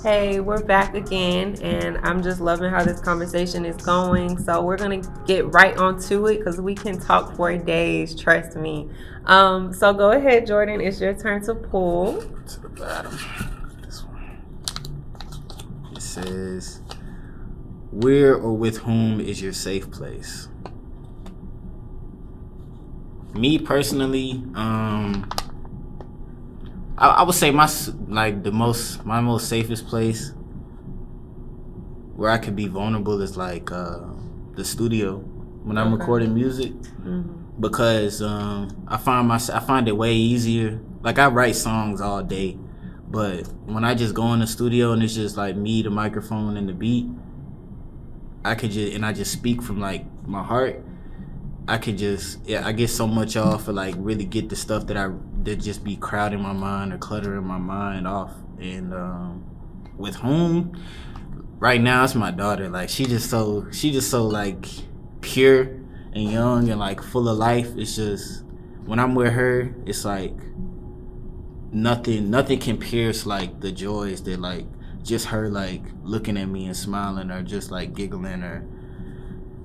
Hey, we're back again, and I'm just loving how this conversation is going. So we're gonna get right onto it because we can talk for days. Trust me. So go ahead, Jordan. It's your turn to pull. To the bottom. This one. It says, "Where or with whom is your safe place?" Me personally, I would say my most safest place where I could be vulnerable is like the studio when I'm recording music, because I find it way easier. Like, I write songs all day, but when I just go in the studio and it's just like me, the microphone, and the beat, I just speak from like my heart. I get so much off, and like really get the stuff that just be crowding my mind or cluttering my mind off. And with whom, right now it's my daughter. Like, she just so like pure and young and like full of life. It's just, when I'm with her, it's like nothing can pierce like the joys that like just her like looking at me and smiling, or just like giggling, or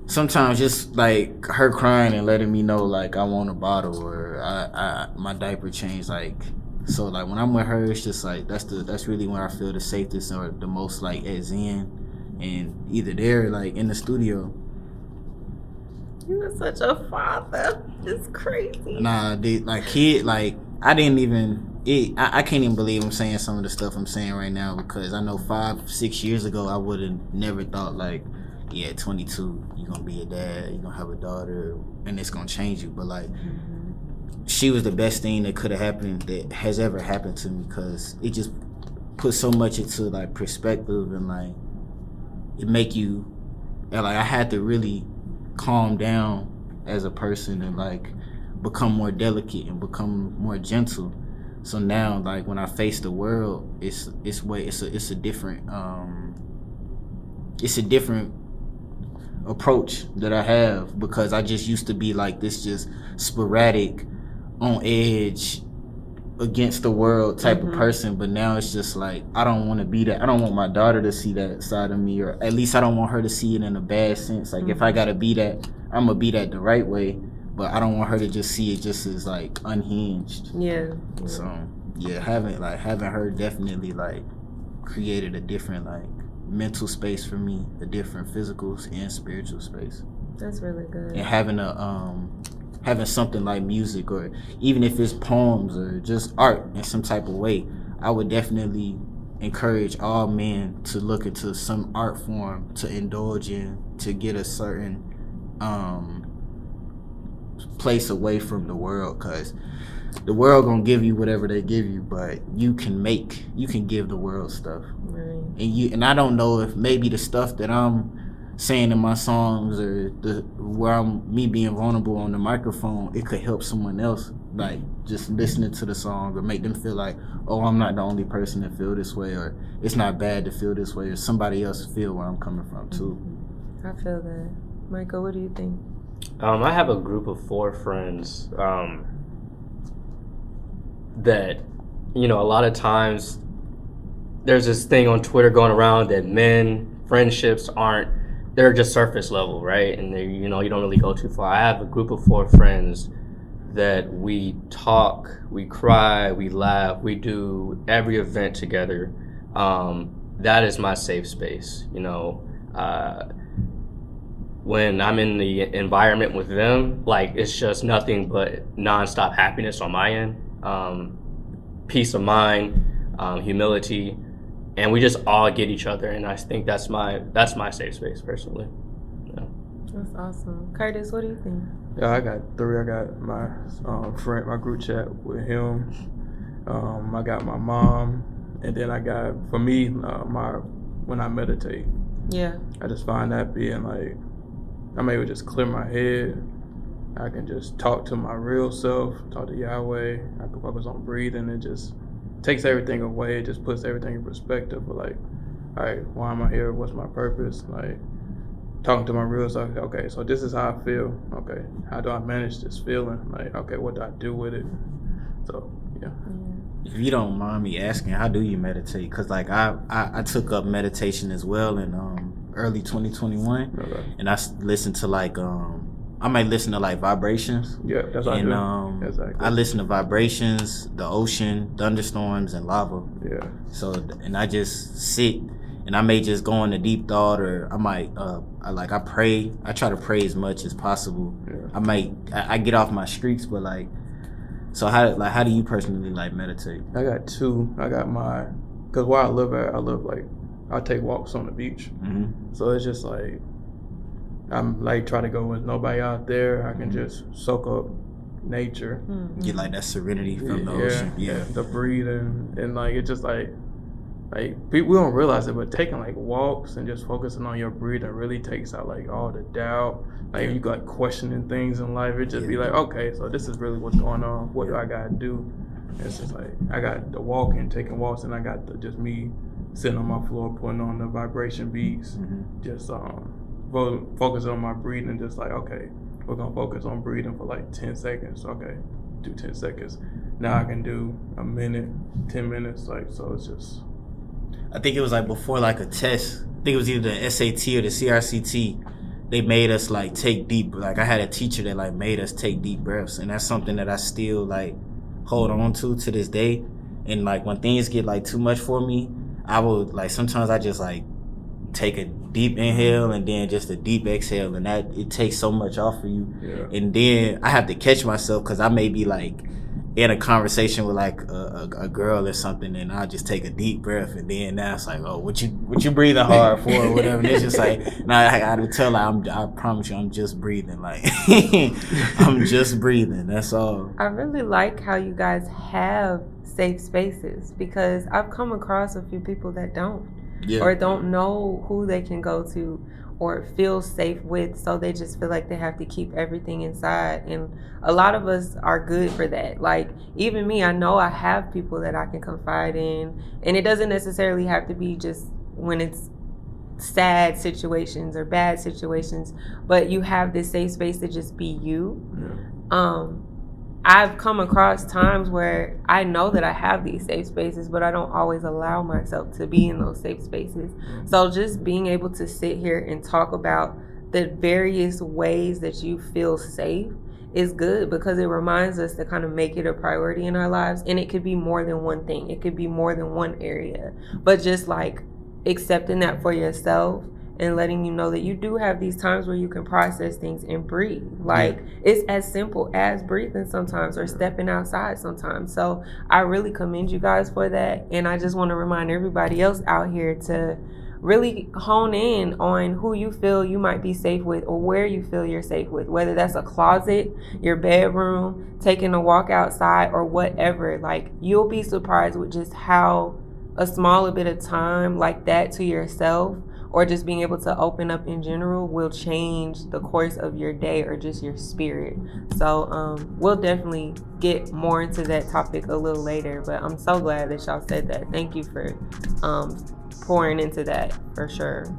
sometimes just like her crying and letting me know like I want a bottle, or I my diaper changed. Like, so like when I'm with her, it's just like that's really when I feel the safest or the most like at zen, and either there or like in the studio. You are such a father. It's crazy. Nah, like kid, like I can't even believe I'm saying some of the stuff I'm saying right now, because I know 5-6 years ago I would have never thought like, yeah, at 22 you're gonna be a dad, you're gonna have a daughter, and it's gonna change you. But like, she was the best thing that could have happened, that has ever happened to me, because it just put so much into like perspective, and like it make you, and like I had to really calm down as a person and like become more delicate and become more gentle. So now like when I face the world, it's a different approach that I have, because I just used to be like this, just sporadic, on edge, against the world type of person. But now it's just like, I don't want to be that. I don't want my daughter to see that side of me, or at least I don't want her to see it in a bad sense. Like, if I gotta be that, I'm gonna be that the right way, but I don't want her to just see it just as like unhinged. Yeah. So yeah, having her definitely like created a different like mental space for me, a different physical and spiritual space. That's really good. And having something like music, or even if it's poems or just art in some type of way, I would definitely encourage all men to look into some art form to indulge in, to get a certain place away from the world, because the world gonna give you whatever they give you, but you can give the world stuff. Right. And I don't know if maybe the stuff that I'm saying in my songs, or where I'm me being vulnerable on the microphone, it could help someone else, like just listening to the song, or make them feel like, oh, I'm not the only person that feel this way, or it's not bad to feel this way, or somebody else feel where I'm coming from too. I feel that. Micah, what do you think? I have a group of 4 friends that, a lot of times there's this thing on Twitter going around that friendships they're just surface level, right? And they, you don't really go too far. I have a group of 4 friends that we talk, we cry, we laugh, we do every event together. That is my safe space, when I'm in the environment with them, like, it's just nothing but nonstop happiness on my end, peace of mind, humility, and we just all get each other. And I think that's my safe space personally. Yeah. That's awesome. Curtis, what do you think? Yeah, I got 3. I got my friend, my group chat with him. I got my mom, and then I got, for me, when I meditate. Yeah. I just find that being like, I'm able to just clear my head. I can just talk to my real self, talk to Yahweh. I can focus on breathing. It just takes everything away. It just puts everything in perspective. But like, all right, why am I here? What's my purpose? Like, talking to my real self. Okay, so this is how I feel. Okay, how do I manage this feeling? Like, okay, what do I do with it? So yeah. If you don't mind me asking, how do you meditate? Because like I took up meditation as well in early 2021, Okay. and I listened to like I might listen to like vibrations. Yeah, that's what And I do. Exactly. I listen to vibrations, the ocean, thunderstorms, and lava. Yeah. So and I just sit, and I may just go into deep thought, or I might I pray. I try to pray as much as possible. Yeah. I get off my streaks, but like. So how do you personally like meditate? I got two. I got cause where I live like I take walks on the beach. Mm-hmm. So it's just like I'm like try to go with nobody out there. I can just soak up nature. Get like that serenity from the ocean. Yeah. The breathing and like it's just like we don't realize it, but taking like walks and just focusing on your breathing really takes out like all the doubt. Like you got questioning things in life, it just be like, okay, so this is really what's going on. What do I gotta do? It's just like I got the walking, taking walks, and I got just me sitting on my floor, putting on the vibration beats, just focusing on my breathing, just like, okay, we're gonna focus on breathing for like 10 seconds. Okay, do 10 seconds. Now I can do a minute, 10 minutes. Like so, it's just. I think it was like before like a test. I think it was either the SAT or the CRCT. They made us like take deep. Like I had a teacher that like made us take deep breaths, and that's something that I still like hold on to this day. And like when things get like too much for me, I would like sometimes I just like take a deep inhale and then just a deep exhale, and that it takes so much off of you. Yeah. And then I have to catch myself because I may be like in a conversation with like a girl or something, and I'll just take a deep breath, and then now it's like, oh, what you breathing hard for or whatever. And it's just like, now I gotta tell her, I promise you, I'm just breathing. Like I'm just breathing. That's all. I really like how you guys have safe spaces, because I've come across a few people that don't, or don't know who they can go to or feel safe with, so they just feel like they have to keep everything inside. And a lot of us are good for that. Like even me, I know I have people that I can confide in, and it doesn't necessarily have to be just when it's sad situations or bad situations, but you have this safe space to just be you. I've come across times where I know that I have these safe spaces, but I don't always allow myself to be in those safe spaces. So just being able to sit here and talk about the various ways that you feel safe is good, because it reminds us to kind of make it a priority in our lives. And it could be more than one thing. It could be more than one area. But just like accepting that for yourself and letting you know that you do have these times where you can process things and breathe. Like it's as simple as breathing sometimes, or stepping outside sometimes. So I really commend you guys for that. And I just want to remind everybody else out here to really hone in on who you feel you might be safe with, or where you feel you're safe with, whether that's a closet, your bedroom, taking a walk outside, or whatever. Like you'll be surprised with just how a smaller bit of time like that to yourself, or just being able to open up in general, will change the course of your day or just your spirit. So we'll definitely get more into that topic a little later, but I'm so glad that y'all said that. Thank you for pouring into that, for sure.